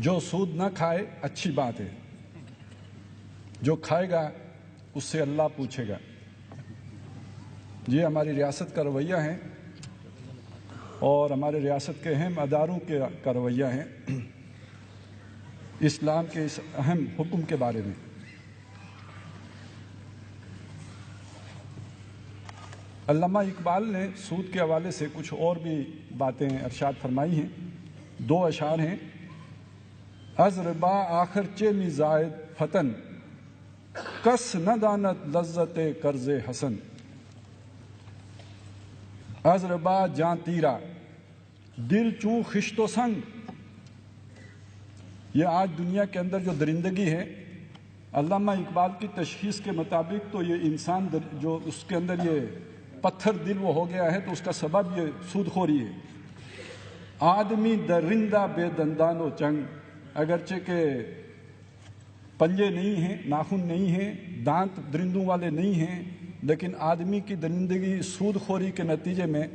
جو سود نہ کھائے اچھی بات ہے، جو کھائے گا اس سے اللہ پوچھے گا۔ یہ ہماری ریاست کا رویہ ہے اور ہمارے ریاست کے اہم اداروں کا رویہ ہے اسلام کے اس اہم حکم کے بارے میں۔ علامہ اقبال نے سود کے حوالے سے کچھ اور بھی باتیں ارشاد فرمائی ہیں۔ 2 اشعار ہیں: از ربا آخر چے می زائد فتن، کس نہ دانت لذت قرض حسن۔ از ربا جاں تیرا دل چوں خشت و سنگ۔ یہ آج دنیا کے اندر جو درندگی ہے، علامہ اقبال کی تشخیص کے مطابق تو یہ انسان جو اس کے اندر یہ پتھر دل وہ ہو گیا ہے تو اس کا سبب یہ سود خوری ہے۔ آدمی درندہ بے دندان و چنگ، اگرچہ کہ پنجے نہیں ہیں، ناخن نہیں ہیں، دانت درندوں والے نہیں ہیں، لیکن آدمی کی درندگی سود خوری کے نتیجے میں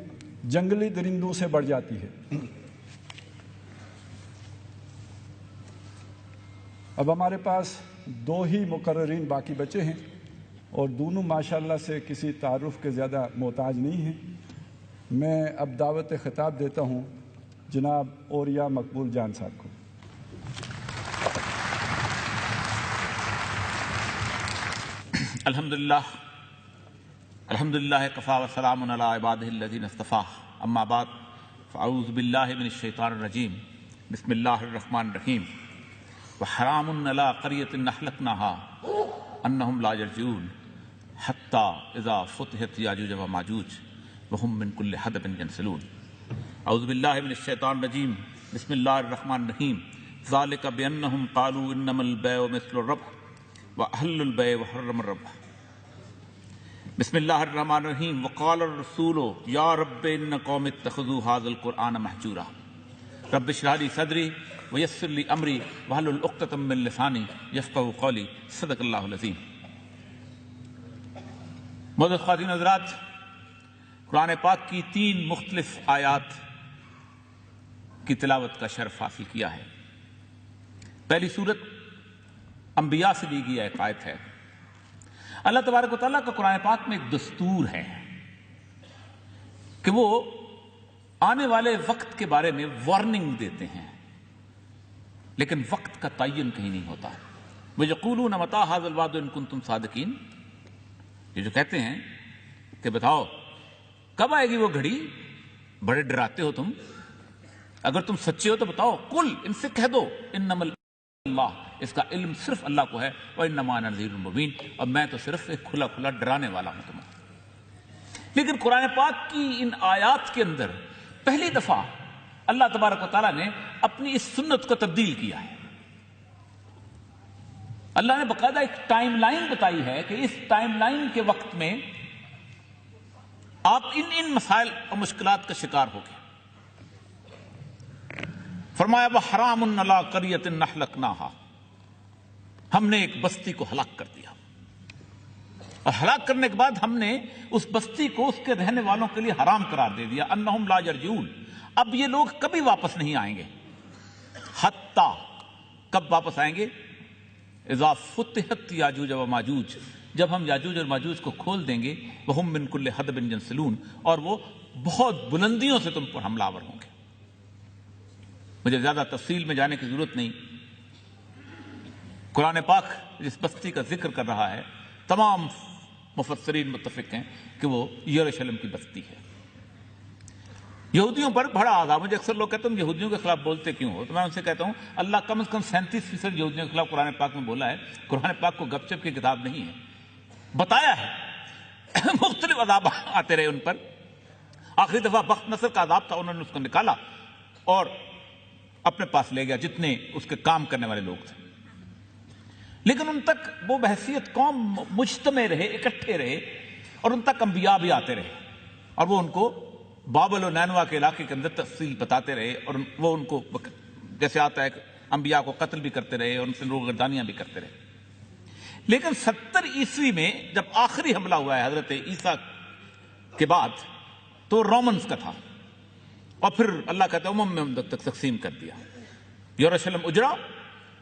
جنگلی درندوں سے بڑھ جاتی ہے۔ اب ہمارے پاس 2 ہی مقررین باقی بچے ہیں اور دونوں ماشاءاللہ سے کسی تعارف کے زیادہ محتاج نہیں ہیں۔ میں اب دعوت خطاب دیتا ہوں جناب اوریا مقبول جان صاحب کو۔ الحمدللہ کفا وسلام علی عبادہ الذین اصطفیٰ، اما بعد فاعوذ باللہ من الشیطان الرجیم، بسم اللہ الرحمن الرحیم۔ وحرام علی قریۃ اہلکناها انہم لا یرجعون حتی اذا فتحت یاجوج وماجوج وہم من کل حدب ینسلون۔ اعوذ باللہ من الشیطان الرجیم، بسم اللہ الرحمن الرحیم۔ ذالک بانہم قالوا انما البیع مثل الربح وأحل البيع وحرم الربح۔ بسم اللہ الرحمن الرحیم۔ وقال الرسول یا رب ان قوم اتخذوا هذا القرآن مہجورا رب اشرح لي صدری ویسر لي امری واحلل عقدۃ من لسانی یفقہوا قولی۔ صدق اللہ العظیم۔ معزز خواتین حضرات، قرآن پاک کی 3 مختلف آیات کی تلاوت کا شرف حاصل کیا ہے۔ پہلی صورت انبیاء سے دی گئی ایک آیت ہے۔ اللہ تبارک و تعالیٰ کا قرآن پاک میں ایک دستور ہے کہ وہ آنے والے وقت کے بارے میں وارننگ دیتے ہیں، لیکن وقت کا تعین کہیں نہیں ہوتا۔ وَيَقُولُونَ مَتَىٰ هَٰذَا الْوَعْدُ إِن كُنتُمْ صَادِقِينَ، یہ جو کہتے ہیں کہ بتاؤ کب آئے گی وہ گھڑی، بڑے ڈراتے ہو تم، اگر تم سچے ہو تو بتاؤ۔ قُلْ، ان سے کہہ دو، إِنَّمَا اللہ، اس کا علم صرف اللہ کو ہے، وَإِنَّمَا أَنَا نَذِيرٌ مُّبِينٌ، اور میں تو صرف ایک کھلا کھلا ڈرانے والا ہوں تمہیں۔ لیکن قرآن پاک کی ان آیات کے اندر پہلی دفعہ اللہ تبارک و تعالیٰ نے اپنی اس سنت کو تبدیل کیا ہے۔ اللہ نے باقاعدہ ایک ٹائم لائن بتائی ہے کہ اس ٹائم لائن کے وقت میں آپ ان مسائل اور مشکلات کا شکار ہو گئے۔ فرمایا وحرام علی قریۃ اہلکناها، ہم نے ایک بستی کو ہلاک کر دیا، اور ہلاک کرنے کے بعد ہم نے اس بستی کو اس کے رہنے والوں کے لیے حرام قرار دے دیا۔ انہم لا یرجعون، اب یہ لوگ کبھی واپس نہیں آئیں گے۔ حتی، کب واپس آئیں گے؟ اذا فتحت یاجوج و ماجوج، جب ہم یاجوج اور ماجوج کو کھول دیں گے۔ وہم من کل حدب ینسلون، اور وہ بہت بلندیوں سے تم پر حملہ آور ہوں گے۔ مجھے زیادہ تفصیل میں جانے کی ضرورت نہیں، قرآن پاک جس بستی کا ذکر کر رہا ہے تمام مفسرین متفق ہیں کہ وہ یروشلم کی بستی ہے۔ یہودیوں پر بڑا عذاب، مجھے اکثر لوگ کہتے ہیں یہودیوں کے خلاف بولتے کیوں ہو، تو میں ان سے کہتا ہوں اللہ کم از کم 37% یہودیوں کے خلاف قرآن پاک میں بولا ہے۔ قرآن پاک کو گپ چپ کی کتاب نہیں ہے، بتایا ہے مختلف عذاب آتے رہے ان پر۔ آخری دفعہ بخت نصر کا عذاب تھا، انہوں نے اس کو نکالا اور اپنے پاس لے گیا جتنے اس کے کام کرنے والے لوگ تھے، لیکن ان تک وہ بحیثیت قوم مجتمع رہے، اکٹھے رہے، اور ان تک انبیاء بھی آتے رہے، اور وہ ان کو بابل و نینوا کے علاقے کے اندر تفصیل بتاتے رہے، اور وہ ان کو جیسے آتا ہے انبیاء کو قتل بھی کرتے رہے اور ان سے روگردانیاں بھی کرتے رہے۔ لیکن 70 عیسوی میں جب آخری حملہ ہوا ہے حضرت عیسیٰ کے بعد، تو رومنز کا تھا، اور پھر اللہ کہتا ہے امم میں تک تقسیم کر دیا۔ یروشلم اجڑا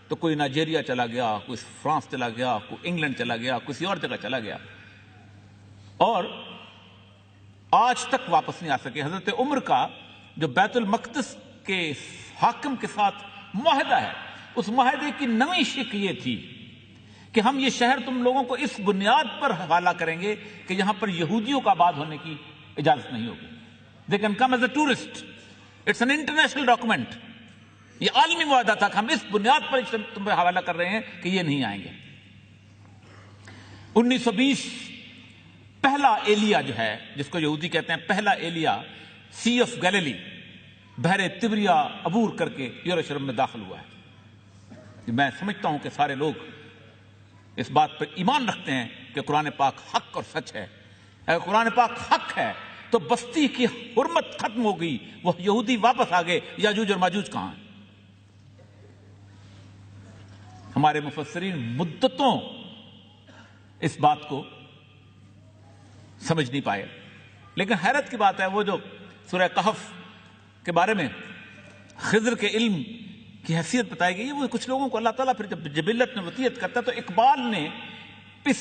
تو کوئی نائجیریا چلا گیا، کوئی فرانس چلا گیا، کوئی انگلینڈ چلا گیا، کسی اور جگہ چلا گیا، اور آج تک واپس نہیں آ سکے۔ حضرت عمر کا جو بیت المقدس کے حاکم کے ساتھ معاہدہ ہے، اس معاہدے کی نویں شق یہ تھی کہ ہم یہ شہر تم لوگوں کو اس بنیاد پر حوالہ کریں گے کہ یہاں پر یہودیوں کا آباد ہونے کی اجازت نہیں ہوگی۔ They can come as a tourist. It's an international document. یہ عالمی معاہدہ تھا کہ ہم اس بنیاد پر تم پہ حوالہ کر رہے ہیں کہ یہ نہیں آئیں گے۔ 1920 پہلا ایلیا جو ہے، جس کو یہودی کہتے ہیں پہلا ایلیا، سی آف گیلیلی، بحر تبریا عبور کر کے یروشلم میں داخل ہوا ہے۔ میں سمجھتا ہوں کہ سارے لوگ اس بات پر ایمان رکھتے ہیں کہ قرآن پاک حق اور سچ ہے۔ اگر قرآن پاک حق ہے تو بستی کی حرمت ختم ہو گئی، وہ یہودی واپس آ گئے، یاجوج اور ماجوج کہاں ہیں؟ ہمارے مفسرین مدتوں اس بات کو سمجھ نہیں پائے، لیکن حیرت کی بات ہے وہ جو سورہ کہف کے بارے میں خضر کے علم کی حیثیت بتائی گئی ہے، وہ کچھ لوگوں کو اللہ تعالیٰ پھر جب جبلت میں وصیت کرتا ہے، تو اقبال نے اس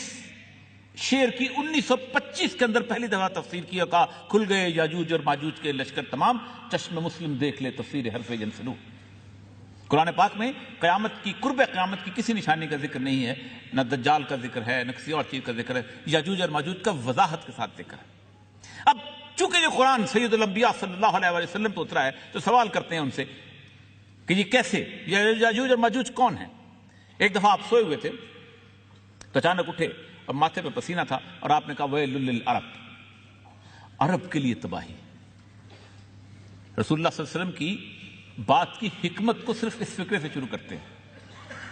شعر کی 1925 کے اندر پہلی دفعہ تفسیر کی اور کہا کھل گئے یاجوج اور ماجوج کے لشکر تمام، چشم مسلم دیکھ لے تفسیر حرف جنسلو۔ قرآن پاک میں قیامت کی، قرب قیامت کی کسی نشانی کا ذکر نہیں ہے، نہ دجال کا ذکر ہے، نہ کسی اور چیز کا ذکر ہے، یاجوج اور ماجوج کا وضاحت کے ساتھ ذکر ہے۔ اب چونکہ یہ قرآن سید الانبیاء صلی اللہ علیہ وسلم تو اترا ہے، تو سوال کرتے ہیں ان سے کہ یہ کیسے، یاجوج اور ماجوج کون ہیں؟ ایک دفعہ آپ سوئے ہوئے تھے تو اچانک اٹھے اور ماتھے پہ پسینہ تھا اور آپ نے کہا ویل للعرب، عرب کے لیے تباہی۔ رسول اللہ صلی اللہ علیہ وسلم کی بات کی حکمت کو صرف اس فکرے سے شروع کرتے ہیں،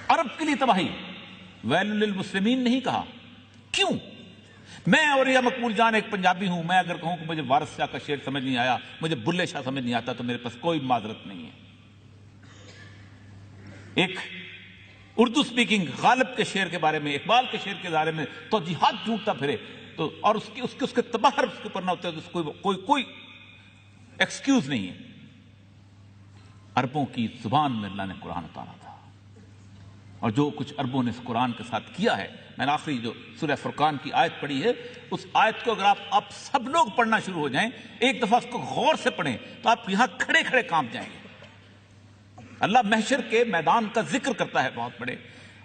عرب کے لیے تباہی، ویل للمسلمین نہیں کہا۔ کیوں؟ میں اور یہ مقبول جان ایک پنجابی ہوں، میں اگر کہوں کہ مجھے وارث شاہ کا شعر سمجھ نہیں آیا، مجھے بلے شاہ سمجھ نہیں آتا، تو میرے پاس کوئی معذرت نہیں ہے۔ ایک اردو سپیکنگ غالب کے شعر کے بارے میں، اقبال کے شعر کے بارے میں توجیحات ڈھونڈتا پھرے تو، اور اس کے تباہر اس کے اوپر نہ ہوتے، تو کوئی ایکسکیوز نہیں ہے۔ عربوں کی زبان میں اللہ نے قرآن اتارا تھا، اور جو کچھ عربوں نے اس قرآن کے ساتھ کیا ہے، میں نے آخری جو سورہ فرقان کی آیت پڑھی ہے، اس آیت کو اگر آپ سب لوگ پڑھنا شروع ہو جائیں، ایک دفعہ اس کو غور سے پڑھیں، تو آپ یہاں کھڑے کھڑے کانپ جائیں گے۔ اللہ محشر کے میدان کا ذکر کرتا ہے بہت بڑے،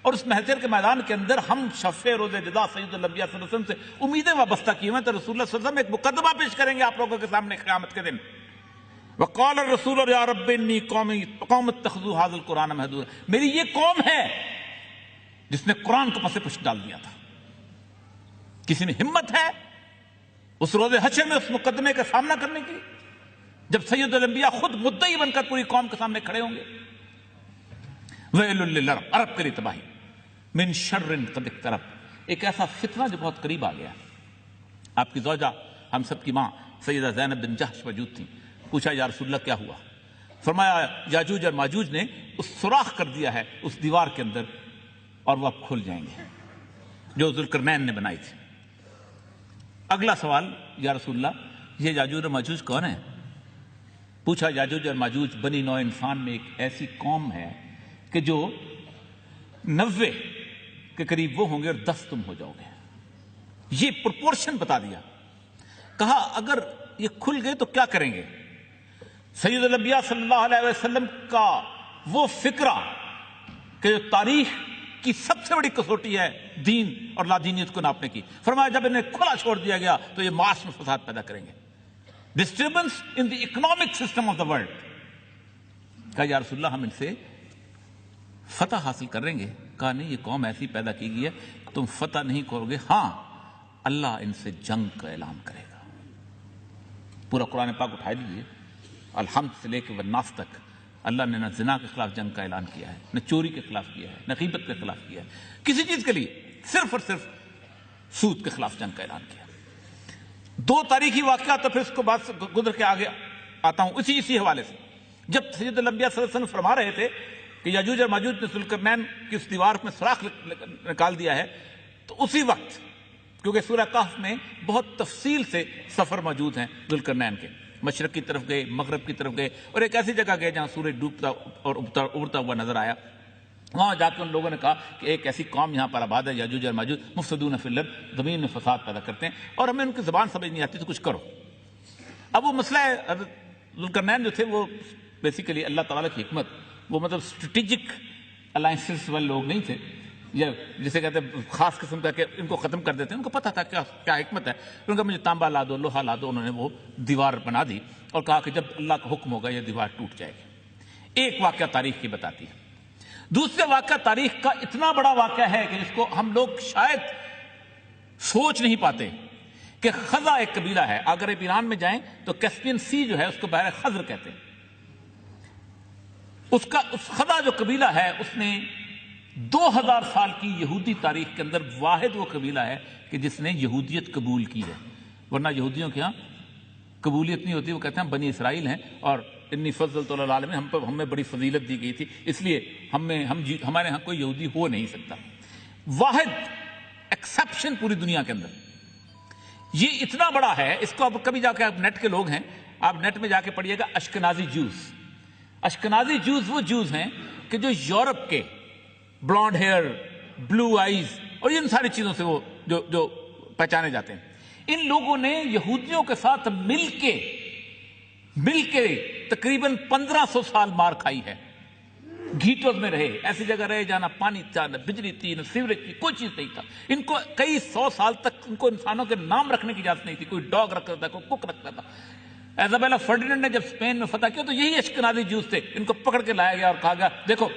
اور اس محشر کے میدان کے اندر ہم شفیع روز جزا سید الانبیاء صلی اللہ علیہ وسلم سے امیدیں وابستہ کی ہوئے ہیں، تو رسول اللہ صلی اللہ علیہ وسلم ایک مقدمہ پیش کریں گے آپ لوگوں کے سامنے قیامت کے دن۔ وقال الرسول یا رب انی قوم اتخذوا ھذا القرآن مہجورا، میری یہ قوم ہے جس نے قرآن کو پس پشت ڈال دیا تھا۔ کسی میں ہمت ہے اس روز حشر میں اس مقدمے کا سامنا کرنے کی، جب سید الانبیاء خود مدعی بن کر پوری قوم کے سامنے کھڑے ہوں گے؟ ویل للعرب، عرب کے لیے تباہی، من شر قد اقترب، ایک ایسا فتنہ جو بہت قریب آ گیا۔ آپ کی زوجہ، ہم سب کی ماں سیدہ زینب بن جحش موجود تھی۔ پوچھا یا رسول اللہ کیا ہوا؟ فرمایا یاجوج اور ماجوج نے اس سوراخ کر دیا ہے اس دیوار کے اندر، اور وہ اب کھل جائیں گے، جو ذوالقرنین نے بنائی تھی۔ اگلا سوال، یا رسول اللہ یہ یاجوج اور ماجوج کون ہیں؟ پوچھا یاجوج اور ماجوج بنی نوع انسان میں ایک ایسی قوم ہے کہ جو 90 کے قریب وہ ہوں گے اور 10 تم ہو جاؤ گے۔ یہ پرپورشن بتا دیا۔ کہا اگر یہ کھل گئے تو کیا کریں گے؟ سید الانبیاء صلی اللہ علیہ وسلم کا وہ فکرہ کہ جو تاریخ کی سب سے بڑی کسوٹی ہے دین اور لادینیت کو ناپنے کی، فرمایا جب انہیں کھلا چھوڑ دیا گیا تو یہ معاش میں فساد پیدا کریں گے، disturbance in the economic system of the world. کہا یا رسول اللہ ہم ان سے فتح حاصل کریں گے؟ کہا نہیں، یہ قوم ایسی پیدا کی گئی ہے تم فتح نہیں کرو گے، ہاں اللہ ان سے جنگ کا اعلان کرے گا۔ پورا قرآن پاک اٹھا دیجیے، الحمد سے لے کے والناس تک اللہ نے نہ زنا کے خلاف جنگ کا اعلان کیا ہے، نہ چوری کے خلاف کیا ہے، نہ غیبت کے خلاف کیا ہے، کسی چیز کے لیے، صرف اور صرف سود کے خلاف جنگ کا اعلان کیا۔ دو تاریخی واقعات، تو پھر اس کو بات گزر کے آگے آتا ہوں اسی حوالے سے۔ جب سید الانبیاء صلی اللہ علیہ وسلم فرما رہے تھے کہ یاجوج اور ماجوج نے ذوالقرنین کی اس دیوار میں سوراخ نکال دیا ہے، تو اسی وقت، کیونکہ سورہ کہف میں بہت تفصیل سے سفر موجود ہیں ذوالقرنین کے، مشرق کی طرف گئے، مغرب کی طرف گئے، اور ایک ایسی جگہ گئے جہاں سورج ڈوبتا اور ابھرتا ہوا نظر آیا۔ وہاں جا کے ان لوگوں نے کہا کہ ایک ایسی قوم یہاں پر آباد ہے، یاجوج اور ماجوج، مفسدون فی الارض، زمین میں فساد پیدا کرتے ہیں، اور ہمیں ان کی زبان سمجھ نہیں آتی، تو کچھ کرو۔ اب وہ مسئلہ ہے، حضرت ذوالقرنین جو تھے وہ بیسیکلی اللہ تعالیٰ کی حکمت، وہ مطلب اسٹریٹجک الائنسز والے لوگ نہیں تھے، یا جسے کہتے ہیں خاص قسم کا کہ ان کو ختم کر دیتے ہیں، ان کو پتہ تھا کیا حکمت ہے۔ ان کا مجھے تانبا لا دو، لوہا لا دو، انہوں نے وہ دیوار بنا دی اور کہا کہ جب اللہ کا حکم ہوگا یہ دیوار ٹوٹ جائے گی۔ ایک واقعہ تاریخ کی بتاتی ہے۔ دوسرا واقعہ تاریخ کا اتنا بڑا واقعہ ہے کہ جس کو ہم لوگ شاید سوچ نہیں پاتے، کہ خزا ایک قبیلہ ہے، اگر آپ ایران میں جائیں تو کیسپین سی جو ہے اس کو بحر خزر کہتے ہیں۔ اس خزا جو قبیلہ ہے اس نے 2000 سال کی یہودی تاریخ کے اندر واحد وہ قبیلہ ہے کہ جس نے یہودیت قبول کی ہے، ورنہ یہودیوں کے ہاں قبولیت نہیں ہوتی، وہ کہتے ہیں بنی اسرائیل ہیں اور انی فضلت علی العالمین، ہمیں بڑی فضیلت دی گئی تھی، اس لیے ہمارے ہاں کوئی یہودی ہو نہیں سکتا۔ واحد ایکسیپشن پوری دنیا کے اندر، یہ اتنا بڑا ہے، اس کو اب کبھی جا کے آپ نیٹ کے لوگ ہیں، آپ نیٹ میں جا کے پڑھیے گا اشکنازی جوز۔ اشکنازی جوز وہ جوز ہیں کہ جو یورپ کے بلانڈ ہیئر، بلو آئیز اور ان ساری چیزوں سے وہ جو پہچانے جاتے ہیں، ان لوگوں نے یہودیوں کے ساتھ مل کے تقریباً 1500 سال مار کھائی ہے، گھیٹوز میں رہے، ایسی جگہ رہے جہاں نہ پانی تھا، نہ بجلی تھی، نہ سیوریج تھی، کوئی چیز نہیں تھا۔ ان کو کئی 100 سال تک ان کو انسانوں کے نام رکھنے کی اجازت نہیں تھی، کوئی ڈاگ رکھتا تھا، کوئی کک رکھتا تھا۔ ایزابیلا فرڈیننڈ نے جب اسپین میں فتح کیا تو یہی اشکنازی جوز تھے، ان کو پکڑ کے لایا گیا اور کہا گیا دیکھو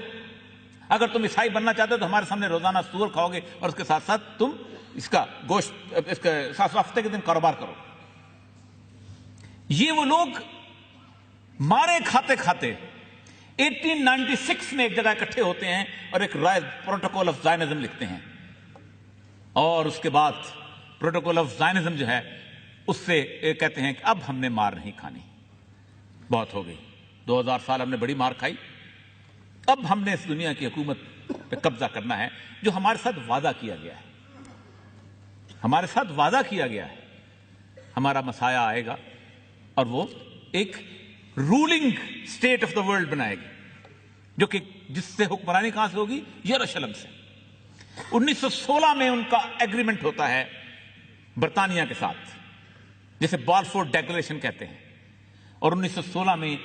اگر تم عیسائی بننا چاہتے ہو تو ہمارے سامنے روزانہ سور کھاؤ گے اور اس کے ساتھ ساتھ تم اس کا گوشت، اس کے ساتھ ہفتے کے دن کاروبار کرو۔ یہ وہ لوگ مارے کھاتے کھاتے 1896 میں ایک جگہ اکٹھے ہوتے ہیں اور ایک پروٹوکول آف زائنزم لکھتے ہیں، اور اس کے بعد پروٹوکول آف زائنزم جو ہے اس سے کہتے ہیں کہ اب ہم نے مار نہیں کھانی، بہت ہو گئی، 2000 سال ہم نے بڑی مار کھائی، اب ہم نے اس دنیا کی حکومت پہ قبضہ کرنا ہے۔ جو ہمارے ساتھ وعدہ کیا گیا ہے، ہمارے ساتھ وعدہ کیا گیا ہے، ہمارا مسایہ آئے گا اور وہ ایک ruling state of the world بنائے گی، جو کہ جس سے حکمرانی کہاں سے ہوگی؟ یروشلم سے۔ 1916 میں ان کا ایگریمنٹ ہوتا ہے برطانیہ کے ساتھ، جسے بالفور ڈیکلیریشن کہتے ہیں، اور 1916 میں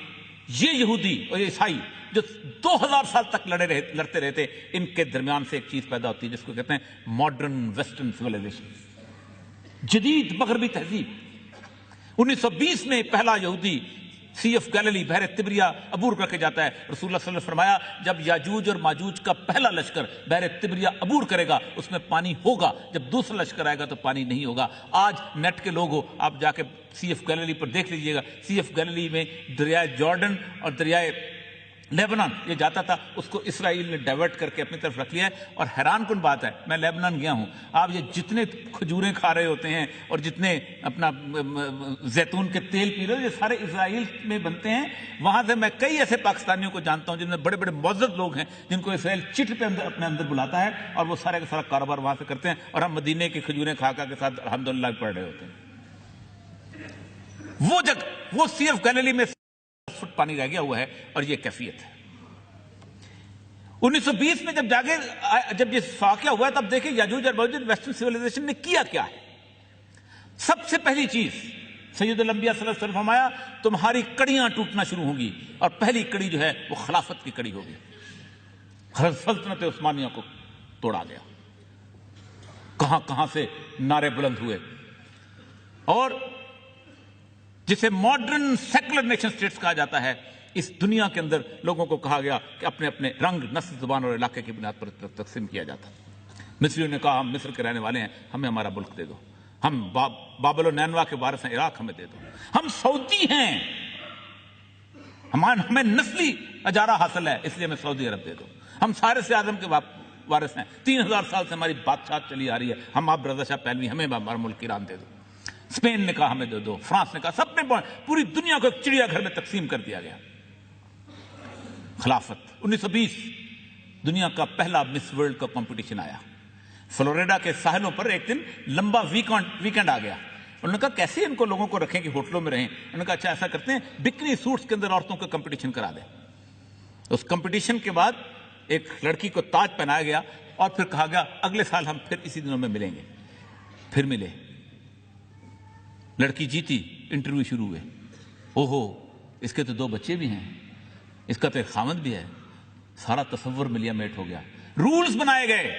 یہ یہودی اور یہ عیسائی جو 2000 سال تک لڑتے رہتے، ان کے درمیان سے ایک چیز پیدا ہوتی ہے جس کو کہتے ہیں ماڈرن ویسٹرن سویلائزیشن، جدید مغربی تہذیب۔ 1920 میں پہلا یہودی سی آف گیلیلی بحر تبریا عبور کر کے جاتا ہے۔ رسول اللہ صلی اللہ علیہ وسلم نے فرمایا جب یاجوج اور ماجوج کا پہلا لشکر بحر تبریا عبور کرے گا اس میں پانی ہوگا، جب دوسرا لشکر آئے گا تو پانی نہیں ہوگا۔ آج نیٹ کے لوگ ہو، آپ جا کے سی آف گیلیلی پر دیکھ لیجئے گا، سی آف گیلیلی میں دریائے جارڈن اور دریائے لیبنان یہ جاتا تھا، اس کو اسرائیل نے ڈائیورٹ کر کے اپنی طرف رکھ لیا ہے۔ اور حیران کن بات ہے، میں لیبنان گیا ہوں، آپ یہ جتنے کھجوریں کھا رہے ہوتے ہیں اور جتنے اپنا زیتون کے تیل پی رہے ہو، یہ سارے اسرائیل میں بنتے ہیں۔ وہاں سے میں کئی ایسے پاکستانیوں کو جانتا ہوں جن میں بڑے بڑے معزز لوگ ہیں جن کو اسرائیل چٹ پہ اپنے اندر بلاتا ہے اور وہ سارے کا سارا کاروبار وہاں سے کرتے ہیں، اور ہم مدینے کی کھجوریں کھا کے ساتھ الحمدللہ پڑھ رہے ہوتے ہیں۔ وہ جگہ، وہ سی آف گیلیلی میں فٹ پانی رہ گیا ہوا ہے، اور یہ کیفیت ہے۔ 1920 میں جب یہ واقعہ ہوا ہے تب دیکھیں یاجوج اور ماجوج ویسٹرن سیولائزیشن نے کیا کیا ہے۔ سب سے پہلی چیز سید الانبیاء صلی اللہ علیہ وسلم فرمایا تمہاری کڑیاں ٹوٹنا شروع ہوں گی، اور پہلی کڑی جو ہے وہ خلافت کی کڑی ہوگی۔ سلطنت عثمانیہ کو توڑا گیا، کہاں کہاں سے نعرے بلند ہوئے، اور جسے ماڈرن سیکولر نیشن سٹیٹس کہا جاتا ہے، اس دنیا کے اندر لوگوں کو کہا گیا کہ اپنے اپنے رنگ، نسل، زبان اور علاقے کی بنیاد پر تقسیم کیا جاتا۔ مصریوں نے کہا ہم مصر کے رہنے والے ہیں، ہمیں ہمارا ملک دے دو، ہم بابل و نینوا کے وارث ہیں، عراق ہمیں دے دو، ہم سعودی ہیں، ہمیں نسلی اجارہ حاصل ہے اس لیے ہمیں سعودی عرب دے دو، ہم فارس اعظم کے وارث ہیں، 3000 سال سے ہماری بادشاہت چلی آ رہی ہے، ہم آپ رضا شاہ پہلوی، ہمیں ہمارا ملک ایران دے دو۔ اسپین نے کہا ہمیں دے دو، فرانس نے کہا، سب نے پوری دنیا کو ایک چڑیا گھر میں تقسیم کر دیا گیا۔ خلافت 1920 دنیا کا پہلا مس ورلڈ کا کمپٹیشن آیا، فلوریڈا کے ساحلوں پر ایک دن لمبا ویکینڈ آ گیا، انہوں نے کہا کیسے ان کو لوگوں کو رکھیں کہ ہوٹلوں میں رہیں؟ انہوں نے کہا اچھا ایسا کرتے ہیں بکنی سوٹس کے اندر عورتوں کا کمپٹیشن کرا دیں۔ اس کمپٹیشن کے بعد ایک لڑکی کو تاج پہنایا گیا اور پھر کہا گیا اگلے سال ہم پھر اسی دنوں میں ملیں گے۔ پھر ملے، لڑکی جیتی، انٹرویو شروع ہوئے، اوہو اس کے تو 2 بچے بھی ہیں، اس کا تو ایک خامد بھی ہے، سارا تصور ملیا میٹ ہو گیا۔ رولز بنائے گئے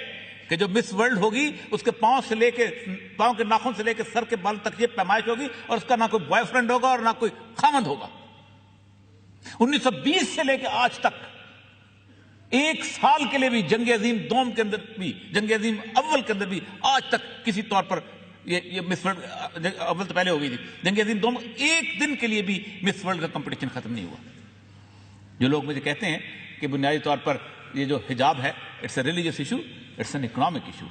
کہ جو مس ورلڈ ہوگی اس کے پاؤں کے ناخن سے لے کے سر کے بال تک یہ پیمائش ہوگی اور اس کا نہ کوئی بوائے فرینڈ ہوگا اور نہ کوئی خامد ہوگا۔ 1920 سے لے کے آج تک 1 سال کے لیے بھی جنگ عظیم دوم کے اندر بھی، جنگ عظیم اول کے اندر بھی آج تک کسی طور پر یہ مس ورلڈ اول تو پہلے ہو گئی تھی، جنگ عظیم دوم 1 دن کے لیے بھی مس ورلڈ کا کمپٹیشن ختم نہیں ہوا۔ جو لوگ مجھے کہتے ہیں کہ بنیادی طور پر یہ جو حجاب ہے it's a religious issue, it's an economic issue.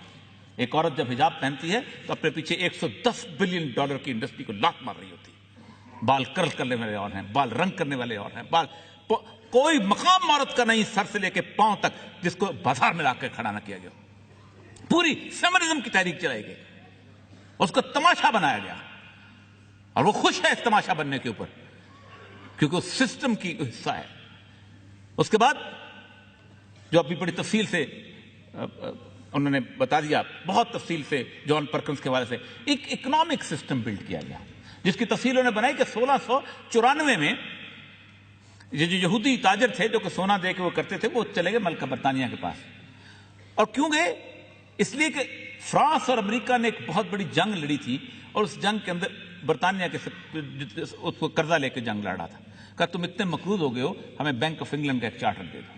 ایک عورت جب حجاب پہنتی ہے تو اپنے پیچھے $110 بلین کی انڈسٹری کو لاک مار رہی ہوتی ہے۔ بال کرل کرنے والے اور ہیں، بال رنگ کرنے والے اور ہیں، کوئی مقام عورت کا نہیں سر سے لے کے پاؤں تک جس کو بازار میں لا کے کھڑا نہ کیا گیا۔ پوری فیمنزم کی تحریک چلائی گئی، اس کو تماشا بنایا گیا اور وہ خوش ہے اس تماشا بننے کے اوپر کیونکہ اس سسٹم کی حصہ ہے۔ اس کے بعد جو ابھی بڑی تفصیل سے انہوں نے بتا دیا، بہت تفصیل سے جان پرکنز کے حوالے سے ایک اکنامک سسٹم بلڈ کیا گیا جس کی تفصیل انہوں نے بنائی کہ 1694 میں یہ جو یہودی تاجر تھے جو کہ سونا دے کے وہ کرتے تھے، وہ چلے گئے ملکہ برطانیہ کے پاس۔ اور کیوں گئے؟ اس لیے کہ فرانس اور امریکہ نے ایک بہت بڑی جنگ لڑی تھی اور اس جنگ کے اندر برطانیہ کے اس کو قرضہ لے کے جنگ لڑا تھا۔ کہا تم اتنے مقروض ہو گئے ہو، ہمیں بینک آف انگلینڈ کا ایک چارٹر دے دو۔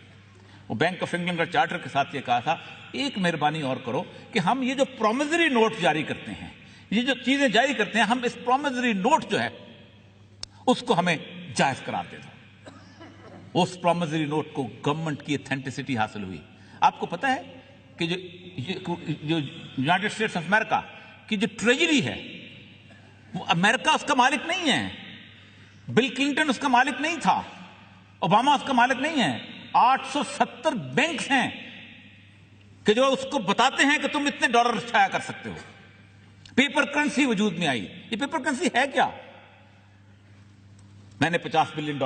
وہ بینک آف انگلینڈ کا چارٹر کے ساتھ یہ کہا تھا ایک مہربانی اور کرو کہ ہم یہ جو پرومزری نوٹ جاری کرتے ہیں، یہ جو چیزیں جاری کرتے ہیں، ہم اس پرومزری نوٹ جو ہے اس کو ہمیں جائز قرار دے دو۔ اس پرومزری نوٹ کو گورنمنٹ کی اتھینٹسٹی حاصل ہوئی۔ آپ کو پتہ ہے کہ جو یونائٹڈ اسٹیٹس آف امریکہ کی جو ٹریجری ہے وہ امریکہ اس کا مالک نہیں ہے، بل کلنٹن اس کا مالک نہیں تھا، اوباما اس کا مالک نہیں ہے، 870 بینکس ہیں کہ جو اس کو بتاتے ہیں کہ تم اتنے ڈالر چھایا کر سکتے ہو۔ پیپر کرنسی وجود میں آئی۔ یہ پیپر کرنسی ہے کیا؟ میں نے $50 بلین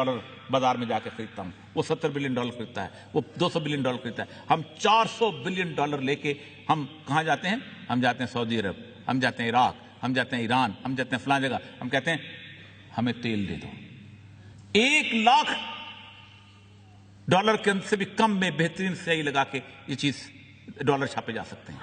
بازار میں جا کے خریدتا ہوں، وہ $70 بلین خریدتا ہے، وہ $200 بلین خریدتا ہے، ہم $400 بلین لے کے ہم کہاں جاتے ہیں؟ ہم جاتے ہیں سعودی عرب، ہم جاتے ہیں عراق، ہم جاتے ہیں ایران، ہم جاتے ہیں فلاں جگہ، ہم کہتے ہیں ہمیں تیل دے دو۔ $1 لاکھ کے سے بھی کم میں بہترین سیاہی لگا کے یہ چیز ڈالر چھاپے جا سکتے ہیں۔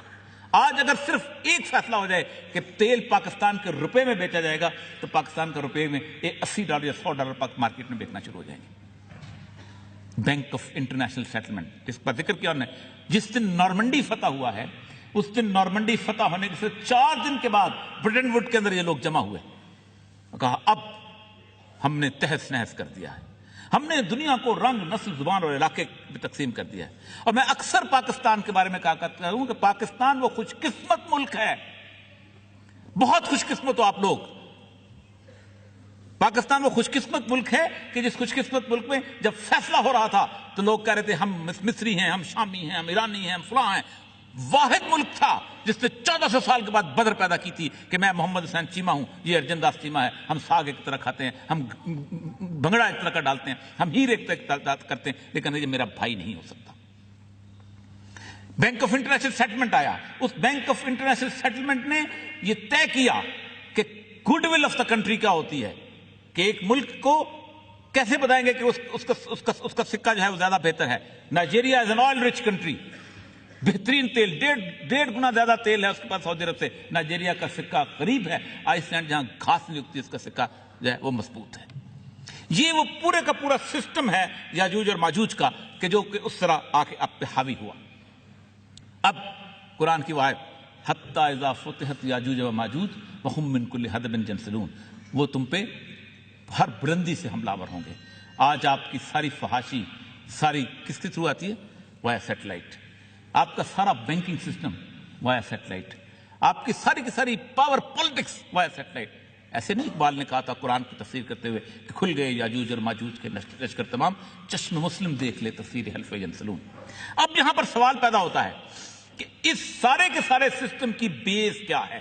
آج اگر صرف ایک فیصلہ ہو جائے کہ تیل پاکستان کے روپے میں بیچا جائے گا تو پاکستان کا روپے میں $80 یا $100 مارکیٹ میں بیچنا شروع ہو جائیں گے۔ بینک آف انٹرنیشنل سیٹلمنٹ جس پر ذکر کیا انہوں نے، جس دن نارمنڈی فتح ہوا ہے اس دن نارمنڈی فتح ہونے کے صرف 4 دن کے بعد برٹن ووڈ کے اندر یہ لوگ جمع ہوئے، کہا اب ہم نے تہس نہس کر دیا ہے، ہم نے دنیا کو رنگ، نسل، زبان اور علاقے میں تقسیم کر دیا ہے۔ اور میں اکثر پاکستان کے بارے میں کہا کرتا ہوں کہ پاکستان وہ خوش قسمت ملک ہے، بہت خوش قسمت ہو آپ لوگ۔ پاکستان وہ خوش قسمت ملک ہے کہ جس خوش قسمت ملک میں جب فیصلہ ہو رہا تھا تو لوگ کہہ رہے تھے ہم مصری ہیں، ہم شامی ہیں، ہم ایرانی ہیں، ہم فلاں ہیں۔ واحد ملک تھا جس نے 1400 سال کے بعد بدر پیدا کی تھی کہ میں محمد حسین چیمہ ہوں، یہ ارجن داس چیمہ ہے، ہم ساگ ایک طرح کھاتے ہیں، ہم بھنگڑا ایک طرح کا ڈالتے ہیں، ہم ہیر ایک طرح کرتے ہیں، لیکن یہ میرا بھائی نہیں ہو سکتا۔ بینک آف انٹرنیشنل سیٹلمنٹ آیا، اس بینک آف انٹرنیشنل سیٹلمنٹ نے یہ طے کیا کہ good will of the country کیا ہوتی ہے، کہ ایک ملک کو کیسے بتائیں گے کہ اس کا سکہ جو ہے وہ زیادہ بہتر ہے۔ Nigeria is an oil rich country, بہترین تیل، 1.5 گنا زیادہ تیل ہے اس کے پاس سعودی عرب سے۔ نائجیریا کا سکہ غریب ہے، آئس لینڈ جہاں گھاس نہیں اگتی اس کا سکہ جو ہے وہ مضبوط ہے۔ یہ وہ پورے کا پورا سسٹم ہے یاجوج اور ماجوج کا کہ جو کہ اس طرح آ کے اب پہ حاوی ہوا۔ اب قرآن کی آیت حتی اذا فتحت یاجوج و ماجوج وہم من کل حدب ینسلون، وہ تم پہ ہر بلندی سے حملہ آور ہوں گے۔ آج آپ کی ساری فحاشی ساری کس کے تھرو آتی ہے؟ وایا سیٹلائٹ۔ آپ کا سارا بینکنگ سسٹم وایا سیٹلائٹ، آپ کی ساری پاور پالیٹکس وایا سیٹلائٹ۔ ایسے نہیں اقبال نے کہا تھا قرآن کی تفسیر کرتے ہوئے کہ کھل گئے یاجوج اور ماجوج کے لشکر تمام، چشم مسلم دیکھ لے تفسیر حلف ینسلون۔ اب یہاں پر سوال پیدا ہوتا ہے کہ اس سارے کے سارے سسٹم کی بیس کیا ہے؟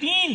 3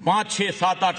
5, 6, 7, 8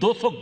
200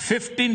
$15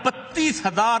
$32,000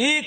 1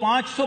500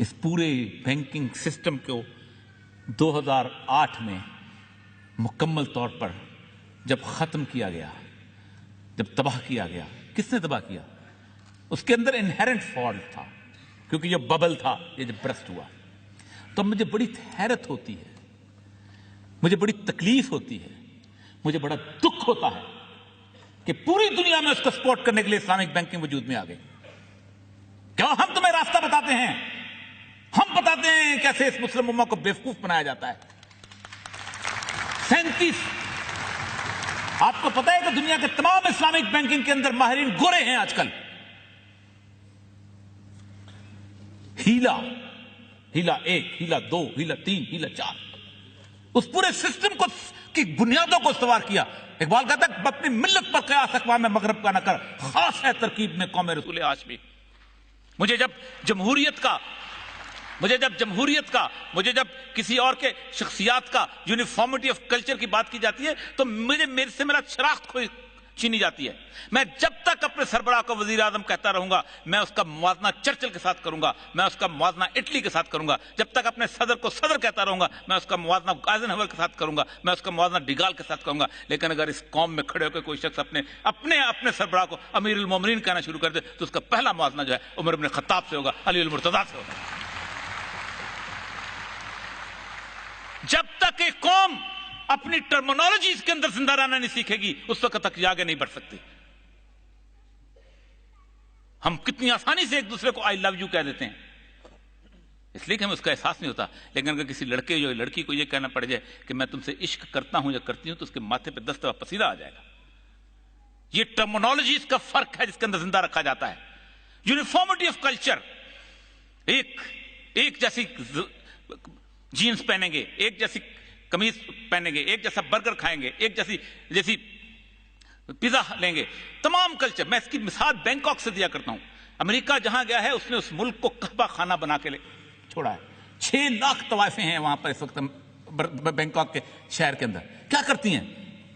اس پورے بینکنگ سسٹم کو 2008 میں مکمل طور پر جب ختم کیا گیا، جب تباہ کیا گیا، کس نے تباہ کیا؟ اس کے اندر انہیرنٹ فالٹ تھا، کیونکہ یہ ببل تھا، یہ جب برسٹ ہوا تو مجھے بڑی حیرت ہوتی ہے، مجھے بڑی تکلیف ہوتی ہے، مجھے بڑا دکھ ہوتا ہے کہ پوری دنیا میں اس کو سپورٹ کرنے کے لیے اسلامک بینکنگ وجود میں آ گئی۔ کیوں؟ ہم تمہیں راستہ بتاتے ہیں، ہم بتاتے ہیں کیسے اس مسلم امہ کو بیوقوف بنایا جاتا ہے۔ 37 آپ کو پتا ہے کہ دنیا کے تمام اسلامک بینکنگ کے اندر ماہرین گورے ہیں آج کل۔ ہیلا 1، ہیلا 2، ہیلا 3، ہیلا 4، اس پورے سسٹم کو کی بنیادوں کو استوار کیا۔ اقبال کہتا ہے اپنی ملت پر قیاس اقوام مغرب کا نہ کر، خاص ہے ترکیب میں قوم رسول ہاشمی۔ مجھے جب مجھے جب کسی اور کے شخصیات کا یونیفارمٹی آف کلچر کی بات کی جاتی ہے تو میرے سے میرا شناخت چھینی جاتی ہے۔ میں جب تک اپنے سربراہ کو وزیر اعظم کہتا رہوں گا، میں اس کا موازنہ چرچل کے ساتھ کروں گا، میں اس کا موازنہ اٹلی کے ساتھ کروں گا۔ جب تک اپنے صدر کو صدر کہتا رہوں گا، میں اس کا موازنہ آئزنہاور کے ساتھ کروں گا، میں اس کا موازنہ ڈیگال کے ساتھ کروں گا۔ لیکن اگر اس قوم میں کھڑے ہو کے کوئی شخص اپنے سربراہ کو امیر المومنین کہنا شروع کر دے تو اس کا پہلا موازنہ جو ہے عمر بن خطاب سے ہوگا، علی المرتضیٰ سے ہوگا۔ جب تک ایک قوم اپنی ٹرمینالوجیز کے اندر زندہ رہنا نہیں سیکھے گی، اس وقت تک یہ آگے نہیں بڑھ سکتی۔ ہم کتنی آسانی سے ایک دوسرے کو آئی لو یو کہہ دیتے ہیں، اس لیے کہ ہمیں اس کا احساس نہیں ہوتا۔ لیکن اگر کسی لڑکے یا لڑکی کو یہ کہنا پڑ جائے کہ میں تم سے عشق کرتا ہوں یا کرتی ہوں تو اس کے ماتھے پہ 10 دفعہ پسینہ آ جائے گا۔ یہ ٹرمینالوجیز کا فرق ہے جس کے اندر زندہ رکھا جاتا ہے۔ یونیفارمٹی آف کلچر، ایک جیسی جینز پہنیں گے، ایک جیسی قمیض پہنیں گے، ایک جیسا برگر کھائیں گے، ایک جیسی پیزا لیں گے، تمام کلچر۔ میں اس کی مثال بینکاک سے دیا کرتا ہوں۔ امریکہ جہاں گیا ہے اس نے اس ملک کو کعبہ خانہ بنا کے چھوڑا ہے۔ 6 لاکھ طوائفیں ہیں وہاں پر اس وقت بینکاک کے شہر کے اندر۔ کیا کرتی ہیں؟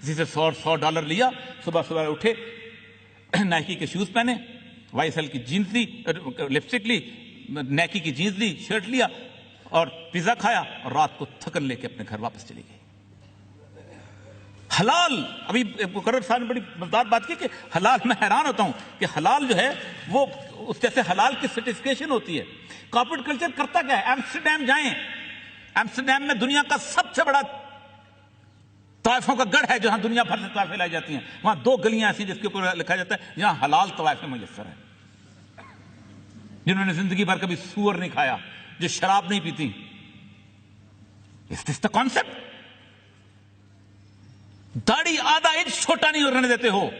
کسی سے $100 لیا، صبح اٹھے، نائکی کے شوز پہنے، YSL کی جینز لی، لپسٹک لی، نائکی کی جینز لی، شرٹ لیا اور پیزا کھایا اور رات کو تھکن لے کے اپنے گھر واپس چلی گئی۔ حلال، ابھی مقرر صاحب نے بڑی مزدار بات کی کہ حلال، میں حیران ہوتا ہوں کہ حلال جو ہے وہ اس جیسے حلال کی سرٹیفکیشن ہوتی ہے۔ کارپوریٹ کلچر کرتا کیا ہے؟ ایمسٹرڈیم جائیں، ایمسٹرڈیم میں دنیا کا سب سے بڑا طوائفوں کا گڑھ ہے جہاں دنیا بھر سے طوائفیں لائی جاتی ہیں۔ وہاں 2 گلیاں ایسی جس کے اوپر لکھا جاتا ہے جہاں حلال طوائفیں میسر ہیں، جنہوں نے زندگی بھر کبھی سور نہیں کھایا، جو شراب نہیں پیتی۔ Is this the concept؟ داڑھی آدھا انچ چھوٹا نہیں رہنے دیتے ہو،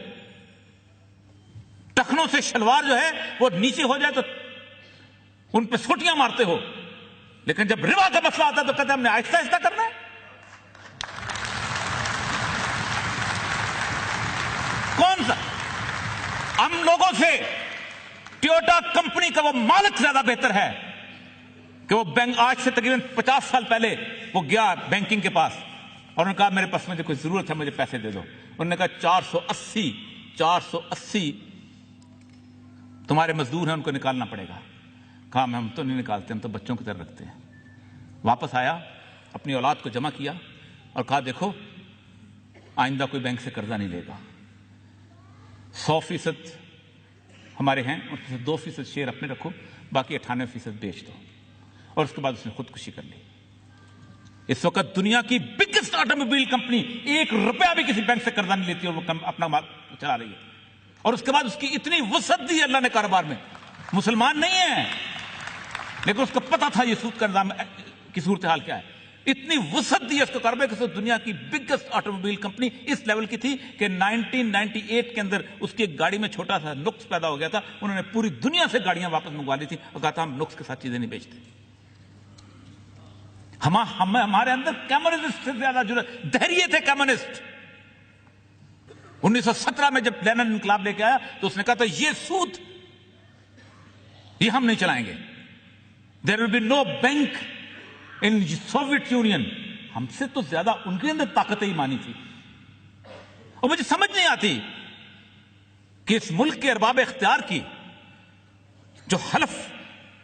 ٹخنوں سے شلوار جو ہے وہ نیچے ہو جائے تو ان پہ سوٹیاں مارتے ہو، لیکن جب ربا کا مسئلہ آتا ہے تو کہتے ہیں ہم نے آہستہ آہستہ کرنا ہے۔ کون سا؟ ہم لوگوں سے ٹویوٹا کمپنی کا وہ مالک زیادہ بہتر ہے کہ وہ بینک آج سے تقریباً 50 سال پہلے وہ گیا بینکنگ کے پاس اور انہوں نے کہا میرے پاس مجھے کوئی ضرورت ہے، مجھے پیسے دے دو۔ انہوں نے کہا 480 تمہارے مزدور ہیں، ان کو نکالنا پڑے گا۔ کہا ہم تو نہیں نکالتے، ہم تو بچوں کی طرح رکھتے ہیں۔ واپس آیا، اپنی اولاد کو جمع کیا اور کہا دیکھو آئندہ کوئی بینک سے قرضہ نہیں لے گا، 100% ہمارے ہیں، اس میں سے 2% شیئر اپنے رکھو، باقی 98% بیچ دو۔ اور اس کے بعد اس نے خودکشی کر لی۔ اس وقت دنیا کی بگیسٹ آٹوموبائل کمپنی 1 روپیہ بھی کسی بینک سے قرضہ نہیں لیتی اور وہ اپنا مال چلا رہی ہے۔ اور اس کے بعد اس کی اتنی وسعت دی اللہ نے کاروبار میں، مسلمان نہیں ہے لیکن اس کو پتا تھا یہ سود کا نظام کی صورتحال کیا ہے، اتنی وسعت دی اس کو کاروبار کہ دنیا کی بگیسٹ آٹوموبائل کمپنی اس لیول کی تھی کہ 1998 کے اندر اس کی ایک گاڑی میں چھوٹا سا نقص پیدا ہو گیا تھا، انہوں نے پوری دنیا سے گاڑیاں واپس منگوا لی تھی اور کہا تھا ہم نقص کے ساتھ چیزیں نہیں بیچتے۔ ہمارے اندر کمیونسٹ سے زیادہ جرأت، دہریے تھے کمیونسٹ۔ 1917 میں جب لینن انقلاب لے کے آیا تو اس نے کہا تھا یہ سود یہ ہم نہیں چلائیں گے، there will be no bank in Soviet Union۔ ہم سے تو زیادہ ان کے اندر طاقت ایمانی تھی، اور مجھے سمجھ نہیں آتی کہ اس ملک کے ارباب اختیار کی جو حلف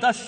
10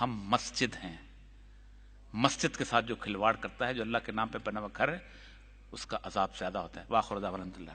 ہم مسجد ہیں. مسجد کے ساتھ جو کھلواڑ کرتا ہے، جو اللہ کے نام پہ بنا ہوا گھر ہے، اس کا عذاب زیادہ ہوتا ہے. وآخر دعوانا الحمدللہ.